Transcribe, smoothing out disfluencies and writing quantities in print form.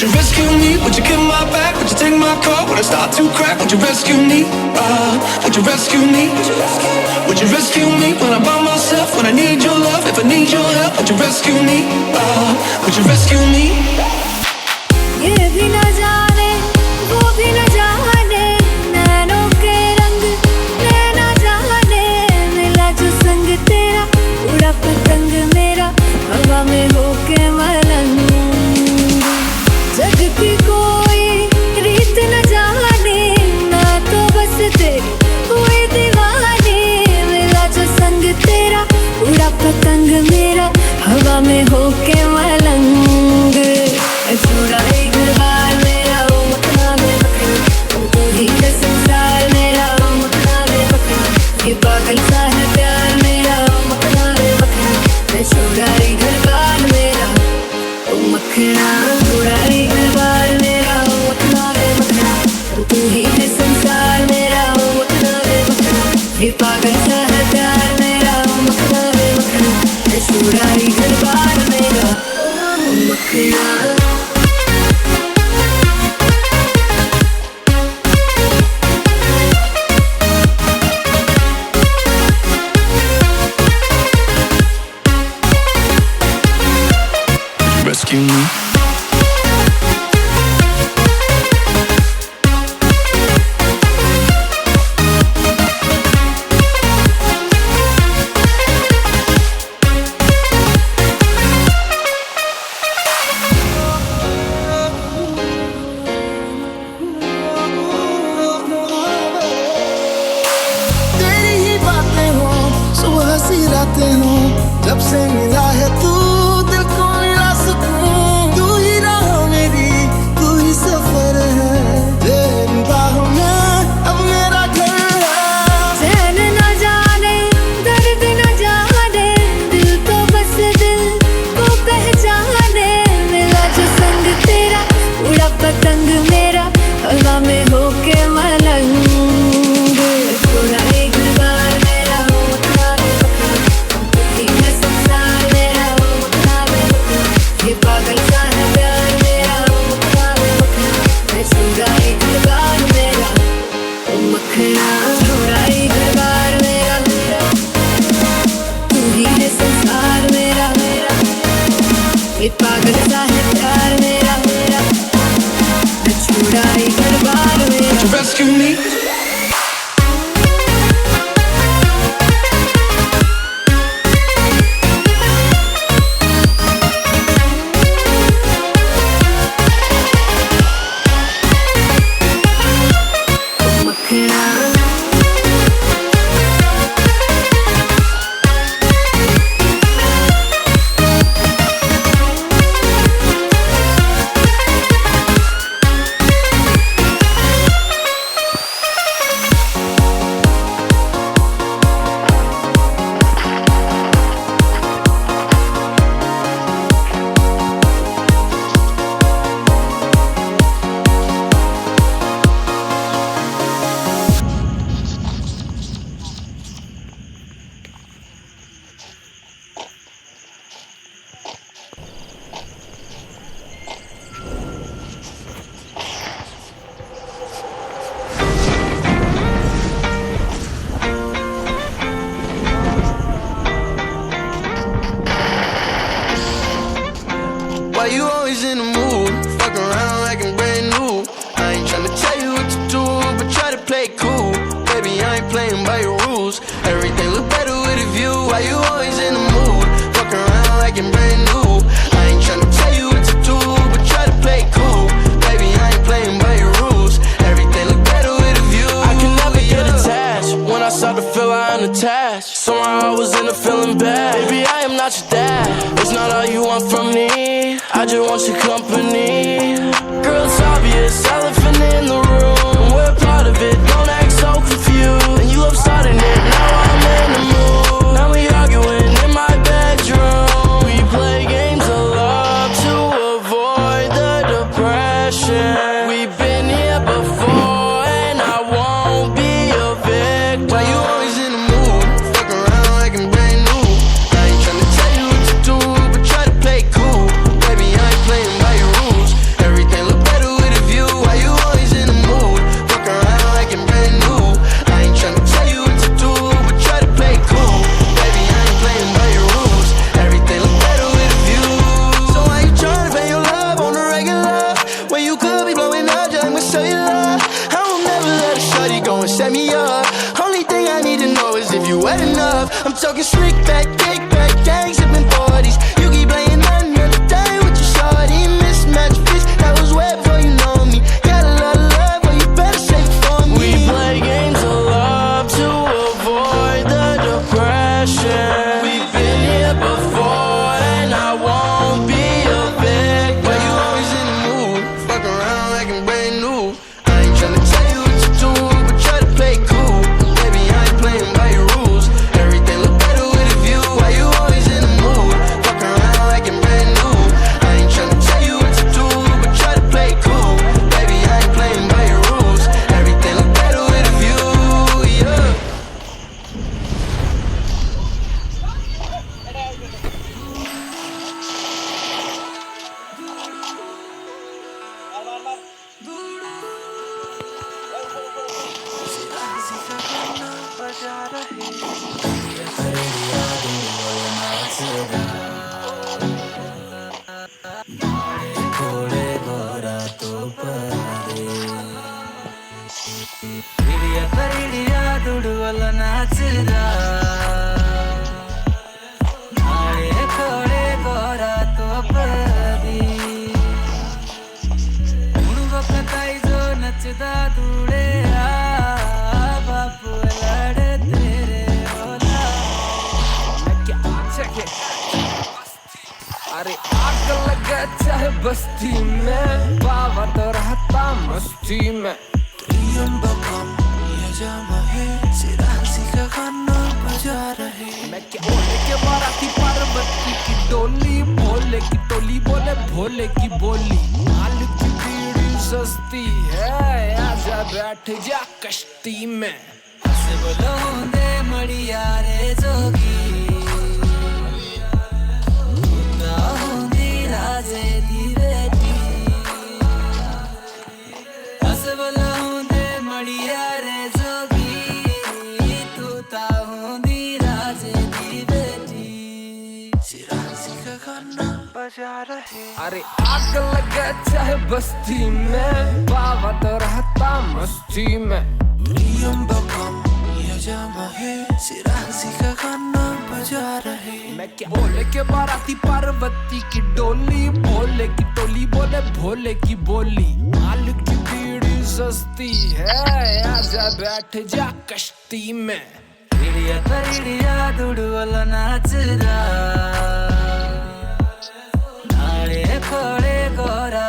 you rescue me? Would you get my back? Would you take my car when I start to crack? Would you rescue me? Would you rescue me? Would you rescue me when I'm by myself? When I need your love, if I need your help, would you rescue me? Would you rescue me? ये भी न जाने, वो भी न जाने, नैनों के रंग नैना जाने, मिला जो संग तेरा, उड़ा पतंग मेरा, हवा में होके मलंग। जग की कोई रीत न जाने, ना तो बस तेरी कोई दीवानी, मिला जो संग तेरा, उड़ा पतंग मेरा, हवा में होके मलंग। छोड़ा एक बार मेरा वो मखना में मखना, तू ही है संसार मेरा वो मखना में मखना, ये पागल सा है प्यार मेरा वो मखना में मखना। मैं छोड़ा एक बार मेरा वो मखना, छोड़ा एक बार मेरा वो मखना में मखना, तू ही है संसार मेरा वो मखना में मखना, ये पागल सा है प्यार मेरा वो मखना में मखना। मैं छोड़ा एक बार मेरा वो मखना। Rescue me. तेरी ही बातें हो, सुबह सी रातें हो, जब से मिला है तू दिल को मिला सुकून। तू ही राह मेरी, तू ही सफर है, तेरी बाहों में अब मेरा घर है। चैन न जाने, दर्द न जाने, दिल तो बस दिल को पहचाने, मिला जो संग तेरा, उड़ा पतंग मेरा, हवा में होके मलंग। छोड़ा एक बार मेरा वो मखना में मखना, तू ही है संसार मेरा वो मखना में मखना, ये पागल सा है प्यार मेरा वो मखना में मखना। मैं छोड़ा एक बार मेरा वो मखना, छोड़ा एक बार मेरा तू ही है संसार मेरा, ये पागल सा है प्यार मेरा, मैं छोड़ा एक बार मेरा। Would you rescue me? Why you always in the mood? Fuck around like I'm brand new. I ain't tryna tell you what to do, but try to play it cool. Baby, I ain't playing by your rules. Everything look better with a view. Why you always in the mood? Fuck around like I'm brand new. I ain't tryna tell you what to do, but try to play it cool. Baby, I ain't playing by your rules. Everything look better with a view. I can never get attached. When I start to feel I'm unattached, somehow I was in a feeling bad. Baby, I am not your dad. It's not all you want from me, I just want your company. Girl, it's obvious, elephant in the room. We're part of it, don't act so confused. And you love starting it, now I'm in the mood. Now we arguing in my bedroom. We play games of love to avoid the depression. We've been here before and I won't be a victim. Why you always in the mood? Fuck around like I'm brand new. I ain't tryna tell you what to do, but try to play it cool. Baby, I ain't playing by your rules. Everything I'm talking slick back, kick back, gang sipping 40s. You keep playing another day with your shorty. Mismatch fish, that was way before you know me. Got a lot of love, but you better save it for me. We play games of love to avoid the depression. We've been here before, and I won't be a victim. Why you always in the mood? Fuck around like I'm brand new. I ain't tryna tell you what to do, but try to play cool. Baby, I ain't playing by your rules. Everything look better with a view. Why you always in the mood? Fuck around like I'm brand new. I ain't tryna tell you what to do, but try to play cool. Baby, I ain't playing by your rules. Everything look better with a view, yeah. अरे आग लगा चाहे बस्ती में, बाबा तो रहता मस्ती में. त्रियंबकम यजामहे है, सिरासी का गाना बजा रहे. मैं क्या बोले के बाराती पार्वती की डोली, भोले की टोली बोले भोले की बोली. माल की बीड़ी सस्ती है, आजा बैठ जा कश्ती में. हंस बोलो दे मड़िया रे जोगी, अरे आग लगा चाहे बस्ती में, बाबा तो रहता मस्ती में. त्रियंबकम यजामहे है, सिरासी का गाना बजा रहे. मैं क्या बोले के बाराती पार्वती की डोली, भोले की टोली बोले भोले की बोली. माल की बीड़ी सस्ती है, आजा बैठ जा कश्ती में. इडिया तरिडिया दुडुवला नाचरा, नाळे खोळे गोरा